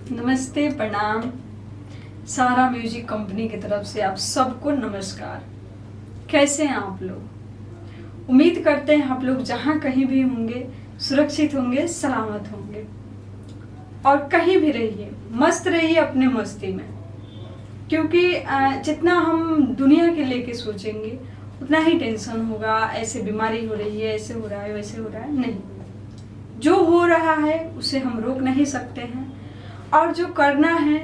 नमस्ते, प्रणाम। सहारा music company की तरफ से आप सबको नमस्कार। कैसे हैं आप लोग? उम्मीद करते हैं आप लोग जहाँ कहीं भी होंगे सुरक्षित होंगे, सलामत होंगे और कहीं भी रहिए मस्त रहिए अपने मस्ती में। क्योंकि जितना हम दुनिया के लेके सोचेंगे उतना ही टेंशन होगा। ऐसे बीमारी हो रही है, ऐसे हो रहा है, वैसे हो रहा है। नहीं, जो हो रहा है उसे हम रोक नहीं सकते हैं और जो करना है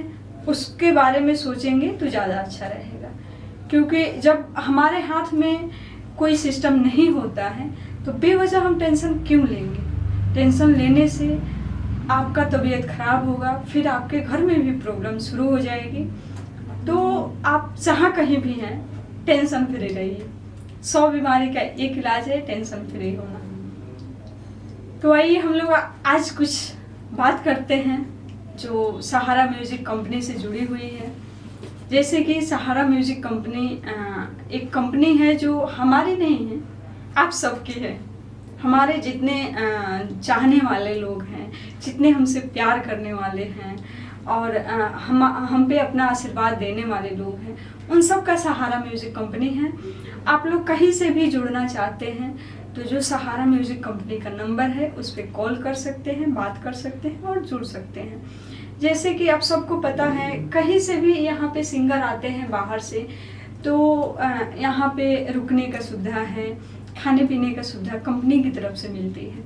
उसके बारे में सोचेंगे तो ज़्यादा अच्छा रहेगा। क्योंकि जब हमारे हाथ में कोई सिस्टम नहीं होता है तो बेवजह हम टेंशन क्यों लेंगे? टेंशन लेने से आपका तबीयत खराब होगा, फिर आपके घर में भी प्रॉब्लम शुरू हो जाएगी। तो आप जहाँ कहीं भी हैं टेंशन फ्री रहिए। 100 बीमारी का एक इलाज है टेंशन फ्री होना। तो आइए हम लोग आज कुछ बात करते हैं जो सहारा म्यूजिक कंपनी से जुड़ी हुई है। जैसे कि सहारा म्यूजिक कंपनी एक कंपनी है जो हमारी नहीं है, आप सबकी है। हमारे जितने चाहने वाले लोग हैं, जितने हमसे प्यार करने वाले हैं और हम पे अपना आशीर्वाद देने वाले लोग हैं, उन सब का सहारा म्यूजिक कंपनी है। आप लोग कहीं से भी जुड़ना चाहते हैं तो जो सहारा म्यूजिक कंपनी का नंबर है उस पर कॉल कर सकते हैं, बात कर सकते हैं और जुड़ सकते हैं। जैसे कि आप सबको पता है कहीं से भी यहाँ पे सिंगर आते हैं बाहर से, तो यहाँ पे रुकने का सुविधा है, खाने पीने का सुविधा कंपनी की तरफ से मिलती है।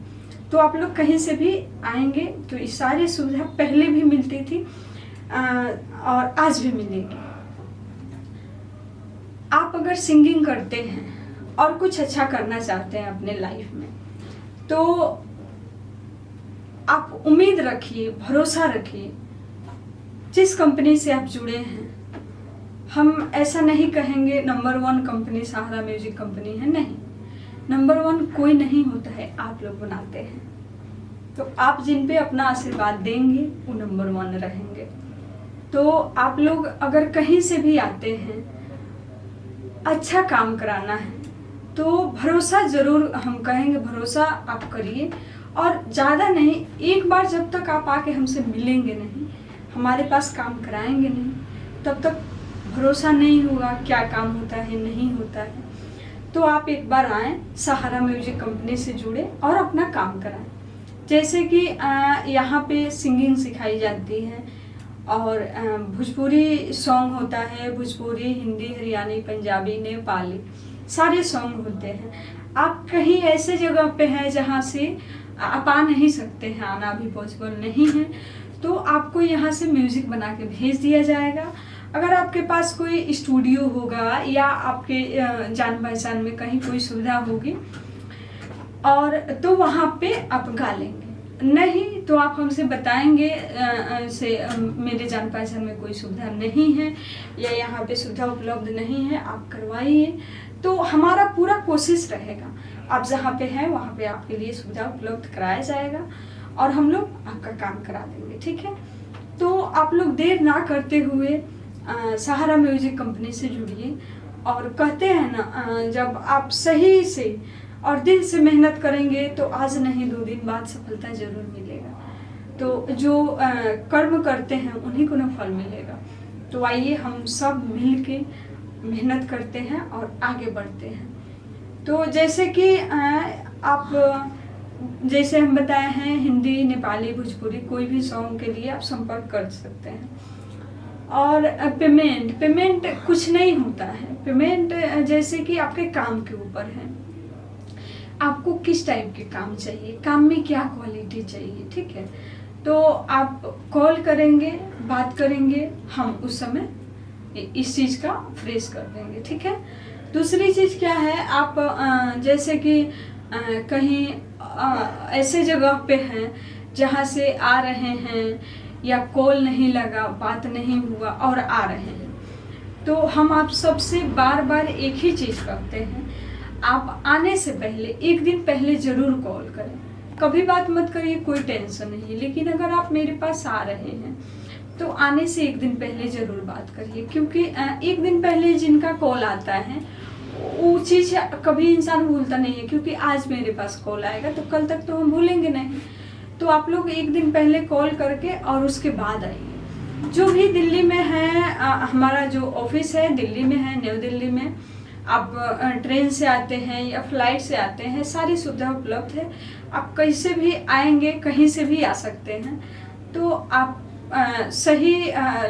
तो आप लोग कहीं से भी आएंगे तो ये सारी सुविधा पहले भी मिलती थी और आज भी मिलेगी। आप अगर सिंगिंग करते हैं और कुछ अच्छा करना चाहते हैं अपने लाइफ में तो आप उम्मीद रखिए, भरोसा रखिए। जिस कंपनी से आप जुड़े हैं, हम ऐसा नहीं कहेंगे नंबर 1 कंपनी सहारा म्यूजिक कंपनी है, नहीं। नंबर 1 कोई नहीं होता है, आप लोग बनाते हैं। तो आप जिन पे अपना आशीर्वाद देंगे वो नंबर 1 रहेंगे। तो आप लोग अगर कहीं से भी आते हैं, अच्छा काम कराना है तो भरोसा जरूर, हम कहेंगे भरोसा आप करिए। और ज़्यादा नहीं, एक बार जब तक आप आके हमसे मिलेंगे नहीं, हमारे पास काम कराएंगे नहीं, तब तक भरोसा नहीं होगा क्या काम होता है नहीं होता है। तो आप एक बार आएँ, सहारा म्यूजिक कंपनी से जुड़े और अपना काम कराएं। जैसे कि यहाँ पे सिंगिंग सिखाई जाती है और भोजपुरी सॉन्ग होता है, भोजपुरी, हिंदी, हरियाणी, पंजाबी, नेपाली सारे सॉन्ग होते हैं। आप कहीं ऐसे जगह पे हैं जहाँ से आप आ नहीं सकते हैं, आना भी पॉसिबल नहीं है, तो आपको यहाँ से म्यूज़िक बना के भेज दिया जाएगा। अगर आपके पास कोई स्टूडियो होगा या आपके जान पहचान में कहीं कोई सुविधा होगी और तो वहाँ पे आप गा लेंगे। नहीं तो आप हमसे बताएंगे मेरे जान पहचान में कोई सुविधा नहीं है या यहाँ पे सुविधा उपलब्ध नहीं है, आप करवाइए। तो हमारा पूरा कोशिश रहेगा आप जहाँ पे हैं वहाँ पे आपके लिए सुविधा उपलब्ध कराया जाएगा और हम लोग आपका काम करा देंगे, ठीक है। तो आप लोग देर ना करते हुए सहारा म्यूजिक कंपनी से जुड़िए। और कहते हैं ना, जब आप सही से और दिल से मेहनत करेंगे तो आज नहीं 2 दिन बाद सफलता जरूर मिलेगा। तो जो कर्म करते हैं उन्हीं को ना फल मिलेगा। तो आइए हम सब मिल के मेहनत करते हैं और आगे बढ़ते हैं। तो जैसे कि आप जैसे हम बताए हैं, हिंदी, नेपाली, भोजपुरी कोई भी सॉन्ग के लिए आप संपर्क कर सकते हैं। और पेमेंट कुछ नहीं होता है। पेमेंट जैसे कि आपके काम के ऊपर है, आपको किस टाइप के काम चाहिए, काम में क्या क्वालिटी चाहिए, ठीक है। तो आप कॉल करेंगे, बात करेंगे, हम उस समय इस चीज़ का फ्रेश कर देंगे, ठीक है। दूसरी चीज़ क्या है, आप जैसे कि कहीं ऐसे जगह पे हैं जहाँ से आ रहे हैं या कॉल नहीं लगा, बात नहीं हुआ और आ रहे हैं, तो हम आप सबसे बार बार एक ही चीज़ करते हैं, आप आने से पहले 1 दिन पहले ज़रूर कॉल करें। कभी बात मत करिए, कोई टेंशन नहीं है, लेकिन अगर आप मेरे पास आ रहे हैं तो आने से 1 दिन पहले ज़रूर बात करिए। क्योंकि 1 दिन पहले जिनका कॉल आता है वो चीज़ कभी इंसान भूलता नहीं है। क्योंकि आज मेरे पास कॉल आएगा तो कल तक तो हम भूलेंगे नहीं। तो तो आप लोग एक दिन पहले कॉल करके और उसके बाद आइए। जो भी दिल्ली में है, हमारा जो ऑफिस है दिल्ली में है, न्यू दिल्ली में। आप ट्रेन से आते हैं या फ्लाइट से आते हैं, सारी सुविधा उपलब्ध है। आप कैसे भी आएंगे, कहीं से भी आ सकते हैं। तो आप सही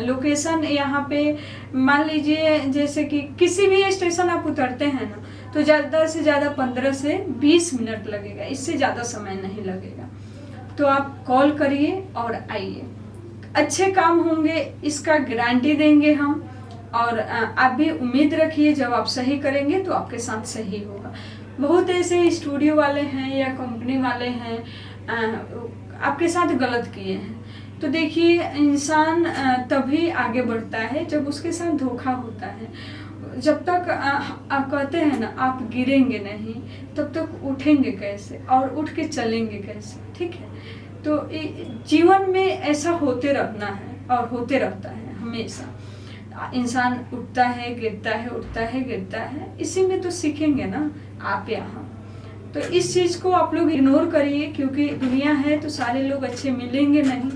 लोकेशन यहाँ पे मान लीजिए, जैसे कि किसी भी स्टेशन आप उतरते हैं ना, तो ज़्यादा से ज़्यादा 15 से 20 मिनट लगेगा, इससे ज़्यादा समय नहीं लगेगा। तो आप कॉल करिए और आइए, अच्छे काम होंगे, इसका गारंटी देंगे हम। और आप भी उम्मीद रखिए, जब आप सही करेंगे तो आपके साथ सही होगा। बहुत ऐसे स्टूडियो वाले हैं या कंपनी वाले हैं आपके साथ गलत किए हैं। तो देखिए, इंसान तभी आगे बढ़ता है जब उसके साथ धोखा होता है। जब तक आप कहते हैं ना, आप गिरेंगे नहीं, तब तक उठेंगे कैसे और उठ के चलेंगे कैसे, ठीक है। तो जीवन में ऐसा होते रहना है और होते रहता है हमेशा। इंसान उठता है, गिरता है, उठता है, गिरता है, इसी में तो सीखेंगे ना आप यहाँ। तो इस चीज़ को आप लोग इग्नोर करिए, क्योंकि दुनिया है तो सारे लोग अच्छे मिलेंगे नहीं।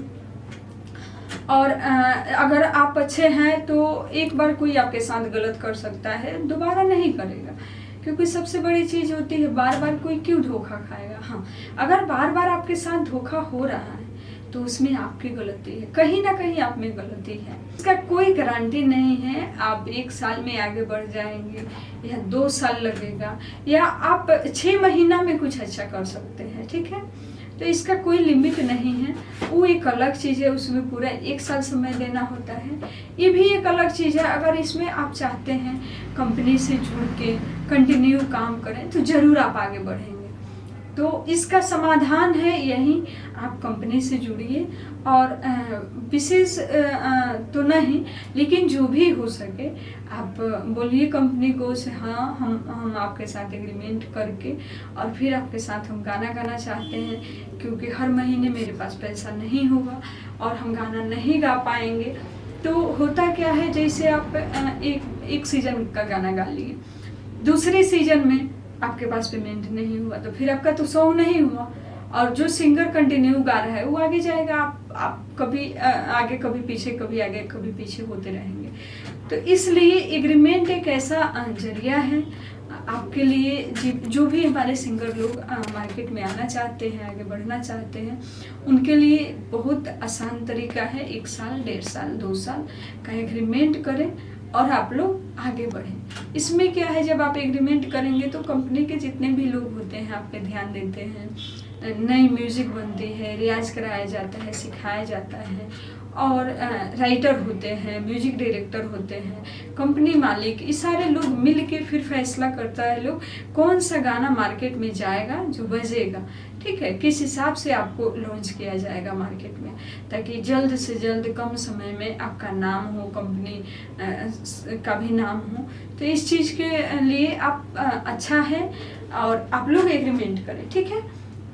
और अगर आप अच्छे हैं तो एक बार कोई आपके साथ गलत कर सकता है, दोबारा नहीं करेगा। क्योंकि सबसे बड़ी चीज़ होती है, बार बार कोई क्यों धोखा खाएगा। हाँ, अगर बार बार आपके साथ धोखा हो रहा है तो उसमें आपकी गलती है, कहीं ना कहीं आप में गलती है। इसका कोई गारंटी नहीं है आप 1 साल में आगे बढ़ जाएंगे या 2 साल लगेगा, या आप 6 महीना में कुछ अच्छा कर सकते हैं, ठीक है। तो इसका कोई लिमिट नहीं है, वो एक अलग चीज़ है, उसमें पूरा 1 साल समय देना होता है। ये भी एक अलग चीज़ है। अगर इसमें आप चाहते हैं कंपनी से जुड़ के कंटिन्यू काम करें तो ज़रूर आप आगे बढ़ेंगे। तो इसका समाधान है यही, आप कंपनी से जुड़िए। और विशेष तो नहीं, लेकिन जो भी हो सके आप बोलिए कंपनी को से, हाँ हम आपके साथ एग्रीमेंट करके और फिर आपके साथ हम गाना गाना चाहते हैं, क्योंकि हर महीने मेरे पास पैसा नहीं होगा और हम गाना नहीं गा पाएंगे। तो होता क्या है, जैसे आप एक सीजन का गाना गा लिए, दूसरे सीजन में आपके पास पेमेंट नहीं हुआ, तो फिर आपका तो सॉन्ग नहीं हुआ। और जो सिंगर कंटिन्यू गा रहा है वो आगे जाएगा, आप कभी आगे कभी पीछे, कभी आगे कभी पीछे होते रहेंगे। तो इसलिए एग्रीमेंट एक ऐसा जरिया है आपके लिए। जो भी हमारे सिंगर लोग मार्केट में आना चाहते हैं, आगे बढ़ना चाहते हैं, उनके लिए बहुत आसान तरीका है। 1 साल, 1.5 साल, 2 साल का एग्रीमेंट करें और आप लोग आगे बढ़ें। इसमें क्या है, जब आप एग्रीमेंट करेंगे तो कंपनी के जितने भी लोग होते हैं आप पे ध्यान देते हैं, नई म्यूज़िक बनती है, रियाज कराया जाता है, सिखाया जाता है, और राइटर होते हैं, म्यूजिक डायरेक्टर होते हैं, कंपनी मालिक, ये सारे लोग मिल के फिर फैसला करता है लोग कौन सा गाना मार्केट में जाएगा जो बजेगा, ठीक है, किस हिसाब से आपको लॉन्च किया जाएगा मार्केट में, ताकि जल्द से जल्द कम समय में आपका नाम हो, कंपनी का भी नाम हो। तो इस चीज़ के लिए आप अच्छा है और आप लोग एग्रीमेंट करें, ठीक है।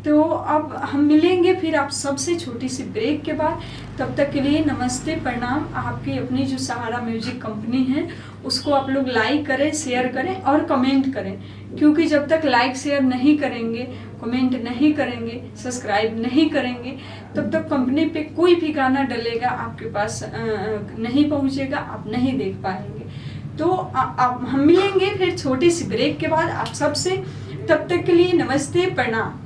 तो अब हम मिलेंगे फिर आप सबसे छोटी सी ब्रेक के बाद। तब तक के लिए नमस्ते, प्रणाम। आपकी अपनी जो सहारा म्यूजिक कंपनी है उसको आप लोग लाइक करें, शेयर करें और कमेंट करें, क्योंकि जब तक लाइक शेयर नहीं करेंगे, कमेंट नहीं करेंगे, सब्सक्राइब नहीं करेंगे, तब तक कंपनी पे कोई भी गाना डलेगा आपके पास नहीं पहुंचेगा, आप नहीं देख पाएंगे। तो हम मिलेंगे फिर छोटी सी ब्रेक के बाद आप सबसे। तब तक के लिए नमस्ते, प्रणाम।